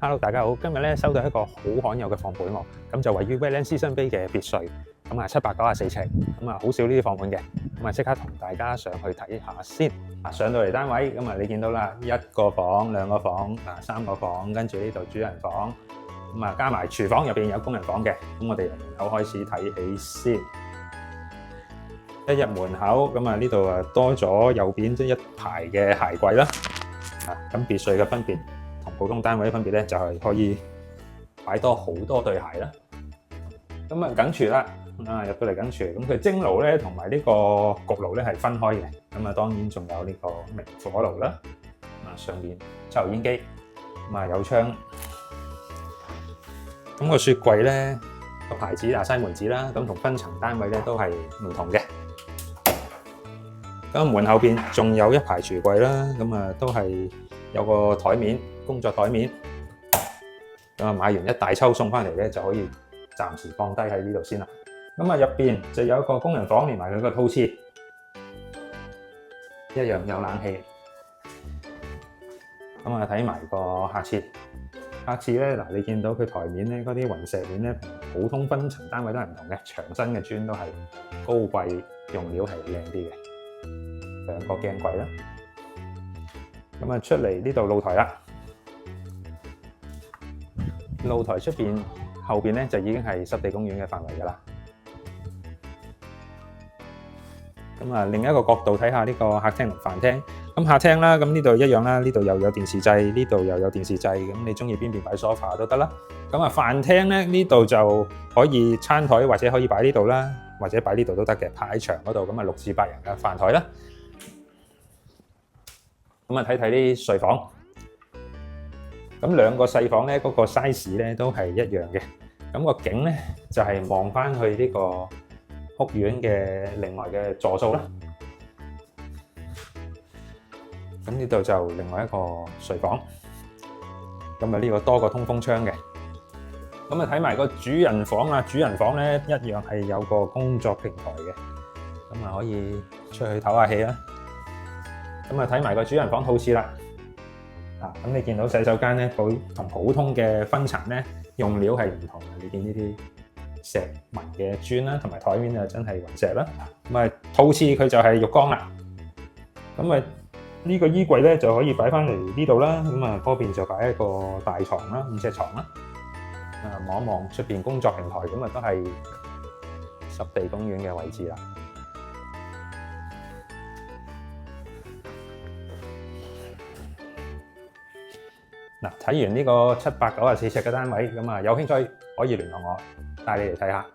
Hello，大家好，今日咧收到一個好罕有嘅放盤喎，咁就位於 Wetland Seasons Bay 嘅別墅，咁啊794尺，咁啊好少呢啲放盤嘅，咁啊即刻同大家上去睇下先。上到嚟單位，咁啊你見到啦，一個房、兩個房、三個房，跟住呢度主人房，咁啊加埋廚房入邊有工人房嘅，咁我哋由門口開始睇起先。一入門口，咁啊呢度啊多咗右邊一排嘅鞋櫃啦，咁別墅嘅分別同普通單位嘅分別咧，就係可以擺多好多對鞋啦。咁啊梗廚啦，入到嚟梗廚，咁佢蒸爐咧同埋呢個焗爐咧係分開嘅。咁啊當然仲有呢個明火爐啦，上面抽油煙機，咁啊有窗。咁個雪櫃咧個牌子西門子啦，咁同分層單位咧都係唔同嘅。咁門後邊仲有一排櫥櫃啦，咁啊都係有個台面，工作台面。咁啊買完一大抽送翻嚟咧，就可以暫時放低喺呢度先啦。咁啊入邊就有一個工人房，連埋佢個套廁，一樣有冷氣。咁啊睇埋個客廁，客廁咧嗱，你見到佢台面咧嗰啲雲石面咧，普通分層單位都係唔同嘅，牆身嘅磚都係高貴，用料係靚啲嘅。兩個鏡櫃啦，咁啊出嚟呢度露台啦，露台出邊後邊咧就已經係濕地公園嘅範圍噶啦。咁啊另一個角度睇下呢個客廳同飯廳，咁客廳啦，咁呢度一樣啦，呢度又有電視掣，呢度又有電視掣，咁你中意邊邊擺 sofa 都得啦。咁啊飯廳咧呢度就可以餐台或者可以擺呢度啦，或者擺呢度都得嘅，拍喺牆嗰度，咁啊6至8人嘅飯台啦。咁啊睇睇啲睡房，咁兩個細房咧嗰個 size 咧都係一樣嘅，咁個景咧就係望翻去呢個屋苑嘅另外嘅座數啦。咁呢度就另外一個睡房，咁啊呢個多個通風窗嘅。咁啊睇埋個主人房啊，主人房咧一樣係有個工作平台嘅，咁啊可以出去唞下氣啦。咁啊睇埋個主人房套廁啦，咁你見到洗手間咧，同普通嘅分層咧用料係唔同嘅。你見呢啲石紋嘅磚啦，同埋台面啊真係雲石啦。咁啊套廁佢就係浴缸啦。咁啊呢個衣櫃咧就可以擺翻嚟呢度啦。咁啊嗰邊就擺一個大床啦，5隻床啦。望一望出邊工作平台，咁啊都係濕地公園嘅位置啦。睇完呢個794尺嘅單位，咁啊有興趣可以聯絡我，帶你嚟睇下。